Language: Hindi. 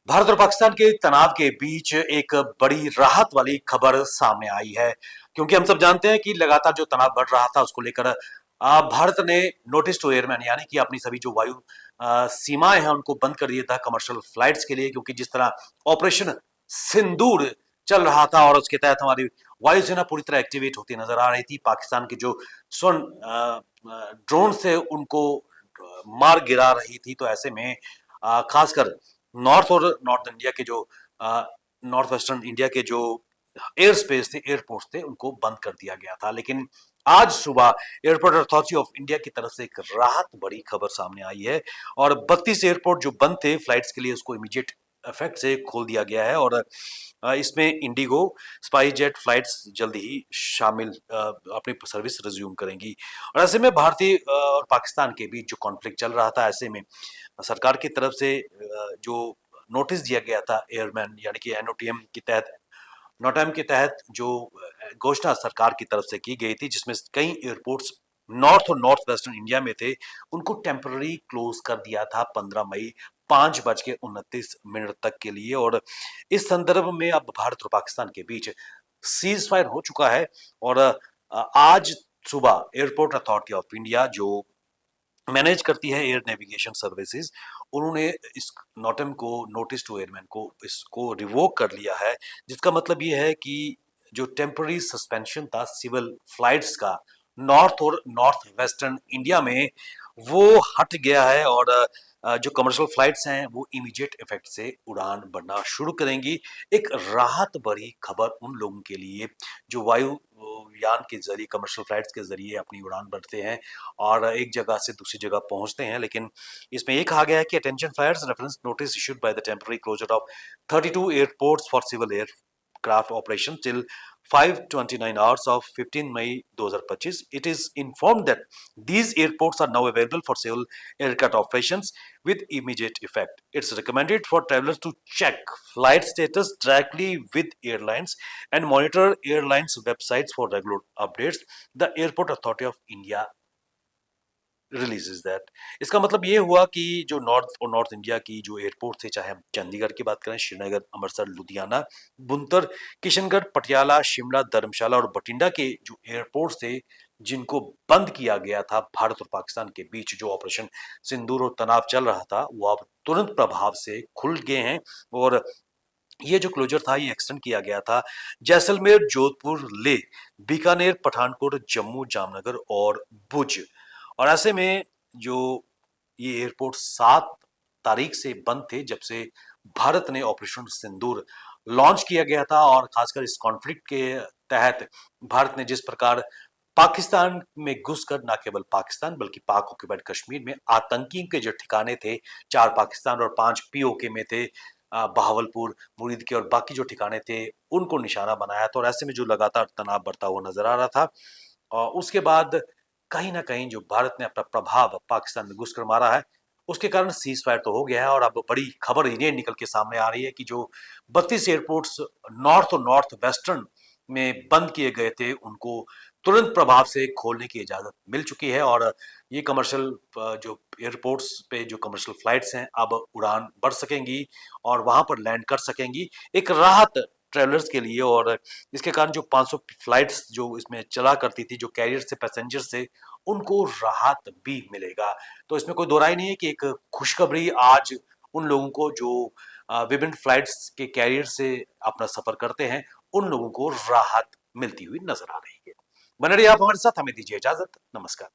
भारत और पाकिस्तान के तनाव के बीच एक बड़ी राहत वाली खबर सामने आई है, क्योंकि हम सब जानते हैं कि लगातार जो तनाव बढ़ रहा था उसको लेकर भारत ने नोटिस टू एयरमैन यानी कि अपनी सभी जो वायु सीमाएं हैं उनको बंद कर दिया था कमर्शियल फ्लाइट्स के लिए, क्योंकि जिस तरह ऑपरेशन सिंदूर चल रहा था और उसके तहत हमारी वायुसेना पूरी तरह एक्टिवेट होती नजर आ रही थी। पाकिस्तान के जो स्वर्ण ड्रोन से उनको मार गिरा रही थी, तो ऐसे में खासकर नॉर्थ और नॉर्थ इंडिया के जो नॉर्थ वेस्टर्न इंडिया के जो एयर स्पेस थे, एयरपोर्ट्स थे, उनको बंद कर दिया गया था। लेकिन आज सुबह एयरपोर्ट अथॉरिटी ऑफ इंडिया की तरफ से एक राहत बड़ी खबर सामने आई है और 32 एयरपोर्ट जो बंद थे फ्लाइट्स के लिए उसको इमीडिएट इफेक्ट से खोल दिया गया है। और इसमें इंडिगो, स्पाइस जेट फ्लाइट्स जल्दी ही शामिल अपनी सर्विस रिज्यूम करेंगी। और ऐसे में भारतीय और पाकिस्तान के बीच जो कॉन्फ्लिक्ट चल रहा था, ऐसे में सरकार की तरफ से जो नोटिस दिया गया था एयरमैन यानी कि एनओटीएम के तहत, नोटम के तहत जो घोषणा सरकार की तरफ से की गई थी, जिसमें कई एयरपोर्ट्स नॉर्थ और नॉर्थ वेस्टर्न इंडिया में थे, उनको टेम्पररी क्लोज कर दिया था 15 मई 5:29 तक के लिए। और इस संदर्भ में अब भारत और पाकिस्तान के बीच सीज फायर हो चुका है। और आज सुबह एयरपोर्ट अथॉरिटी ऑफ इंडिया जो मैनेज करती है एयर नेविगेशन सर्विसेज, उन्होंने इस नोटम को, नोटिस टू एयरमैन को, इसको रिवोक कर लिया है। जिसका मतलब ये है कि जो टेम्पररी सस्पेंशन था सिविल फ्लाइट्स का नॉर्थ और नॉर्थ वेस्टर्न इंडिया में, वो हट गया है। और जो कमर्शियल फ्लाइट्स हैं वो इमीडिएट इफेक्ट से उड़ान भरना शुरू करेंगी। एक राहत भरी खबर उन लोगों के लिए जो वायु यान के जरिए, कमर्शियल फ्लाइट्स के जरिए अपनी उड़ान भरते हैं और एक जगह से दूसरी जगह पहुंचते हैं। लेकिन इसमें ये कहा गया है कि attention flyers reference notice issued by the temporary closure of 32 airports for civil aircraft operation till 5:29 hours of 15 May 2025. It is informed that these airports are now available for civil aircraft operations with immediate effect. It's recommended for travelers to check flight status directly with airlines and monitor airlines websites for regular updates. The Airport Authority of India releases that. इसका मतलब ये हुआ कि जो नॉर्थ और नॉर्थ इंडिया की जो एयरपोर्ट थे, चाहे हम चंडीगढ़ की बात करें, श्रीनगर, अमृतसर, लुधियाना, बुनतर, किशनगढ़, पटियाला, शिमला, धर्मशाला और बठिंडा के जो एयरपोर्ट्स थे, जिनको बंद किया गया था भारत और पाकिस्तान के बीच जो ऑपरेशन सिंदूर और तनाव चल रहा था, वो अब तुरंत प्रभाव से खुल गए हैं। और ये जो क्लोजर था ये एक्सटेंड किया गया था जैसलमेर, जोधपुर, लेह, बीकानेर, पठानकोट, जम्मू, जामनगर और भुज। और ऐसे में जो ये एयरपोर्ट 7 तारीख से बंद थे, जब से भारत ने ऑपरेशन सिंदूर लॉन्च किया गया था। और खासकर इस कॉन्फ्लिक्ट के तहत भारत ने जिस प्रकार पाकिस्तान में घुसकर न केवल पाकिस्तान बल्कि पाक ऑक्यूपाइड कश्मीर में आतंकी के जो ठिकाने थे, 4 पाकिस्तान और 5 पीओके में थे, बहावलपुर, मुरीद के और बाकी जो ठिकाने थे, उनको निशाना बनाया था। और ऐसे में जो लगातार तनाव बढ़ता हुआ नजर आ रहा था, और उसके बाद कहीं ना कहीं जो भारत ने अपना प्रभाव पाकिस्तान में घुसकर मारा है, उसके कारण सीज फायर तो हो गया है। और अब बड़ी खबर ये निकल के सामने आ रही है कि जो 32 एयरपोर्ट्स नॉर्थ और नॉर्थ वेस्टर्न में बंद किए गए थे, उनको तुरंत प्रभाव से खोलने की इजाजत मिल चुकी है। और ये कमर्शियल जो एयरपोर्ट्स पे जो कमर्शियल फ्लाइट्स हैं, अब उड़ान बढ़ सकेंगी और वहां पर लैंड कर सकेंगी। एक राहत ट्रेवलर्स के लिए। और इसके कारण जो 500 फ्लाइट्स जो इसमें चला करती थी, जो कैरियर से पैसेंजर से, उनको राहत भी मिलेगा। तो इसमें कोई दो राय नहीं है कि एक खुशखबरी आज उन लोगों को जो विभिन्न फ्लाइट्स के कैरियर से अपना सफर करते हैं, उन लोगों को राहत मिलती हुई नजर आ रही है। बने रहिए आप हमारे साथ, हमें दीजिए इजाजत। नमस्कार।